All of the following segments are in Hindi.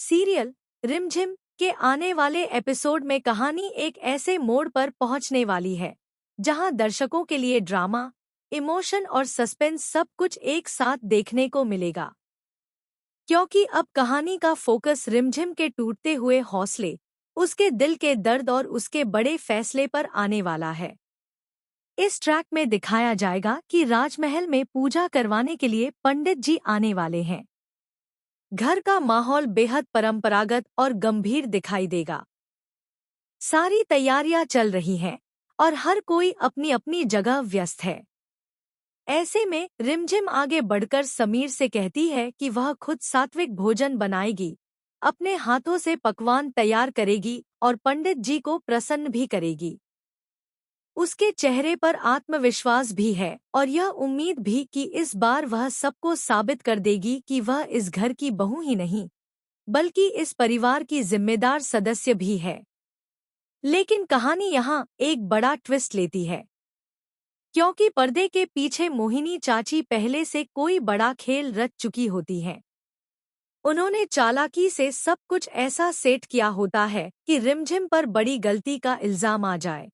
सीरियल रिमझिम के आने वाले एपिसोड में कहानी एक ऐसे मोड़ पर पहुंचने वाली है जहां दर्शकों के लिए ड्रामा, इमोशन और सस्पेंस सब कुछ एक साथ देखने को मिलेगा। क्योंकि अब कहानी का फोकस रिमझिम के टूटते हुए हौसले, उसके दिल के दर्द और उसके बड़े फैसले पर आने वाला है। इस ट्रैक में दिखाया जाएगा कि राजमहल में पूजा करवाने के लिए पंडित जी आने वाले हैं। घर का माहौल बेहद परंपरागत और गंभीर दिखाई देगा। सारी तैयारियां चल रही हैं और हर कोई अपनी अपनी जगह व्यस्त है। ऐसे में रिमझिम आगे बढ़कर समीर से कहती है कि वह खुद सात्विक भोजन बनाएगी, अपने हाथों से पकवान तैयार करेगी और पंडित जी को प्रसन्न भी करेगी। उसके चेहरे पर आत्मविश्वास भी है और यह उम्मीद भी कि इस बार वह सबको साबित कर देगी कि वह इस घर की बहू ही नहीं, बल्कि इस परिवार की जिम्मेदार सदस्य भी है। लेकिन कहानी यहाँ एक बड़ा ट्विस्ट लेती है, क्योंकि पर्दे के पीछे मोहिनी चाची पहले से कोई बड़ा खेल रच चुकी होती हैं। उन्होंने चालाकी से सब कुछ ऐसा सेट किया होता है कि रिमझिम पर बड़ी गलती का इल्जाम आ जाए।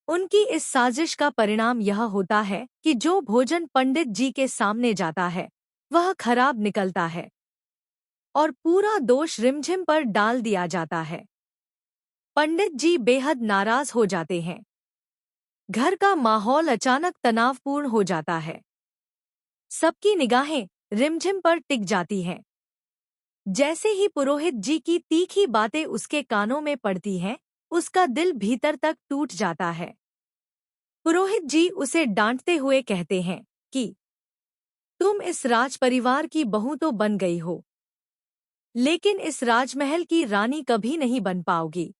उनकी इस साजिश का परिणाम यह होता है कि जो भोजन पंडित जी के सामने जाता है वह खराब निकलता है और पूरा दोष रिमझिम पर डाल दिया जाता है। पंडित जी बेहद नाराज हो जाते हैं। घर का माहौल अचानक तनावपूर्ण हो जाता है। सबकी निगाहें रिमझिम पर टिक जाती हैं। जैसे ही पुरोहित जी की तीखी बातें उसके कानों में पड़ती हैं, उसका दिल भीतर तक टूट जाता है। पुरोहित जी उसे डांटते हुए कहते हैं कि तुम इस राजपरिवार की बहू तो बन गई हो, लेकिन इस राजमहल की रानी कभी नहीं बन पाओगी।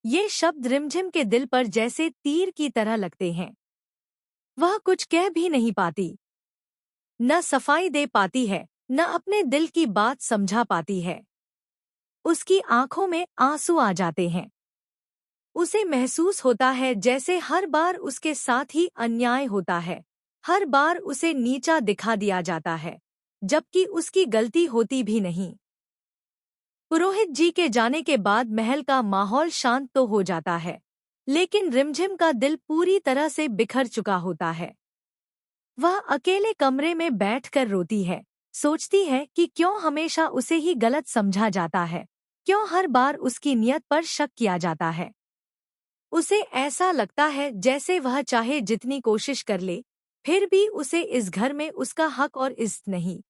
ये शब्द रिमझिम के दिल पर जैसे तीर की तरह लगते हैं। वह कुछ कह भी नहीं पाती, न सफाई दे पाती है, न अपने दिल की बात समझा पाती है। उसकी आंखों में आंसू आ जाते हैं। उसे महसूस होता है जैसे हर बार उसके साथ ही अन्याय होता है, हर बार उसे नीचा दिखा दिया जाता है, जबकि उसकी गलती होती भी नहीं। पुरोहित जी के जाने के बाद महल का माहौल शांत तो हो जाता है, लेकिन रिमझिम का दिल पूरी तरह से बिखर चुका होता है। वह अकेले कमरे में बैठकर रोती है, सोचती है कि क्यों हमेशा उसे ही गलत समझा जाता है, क्यों हर बार उसकी नियत पर शक किया जाता है। उसे ऐसा लगता है जैसे वह चाहे जितनी कोशिश कर ले, फिर भी उसे इस घर में उसका हक और इज्जत नहीं।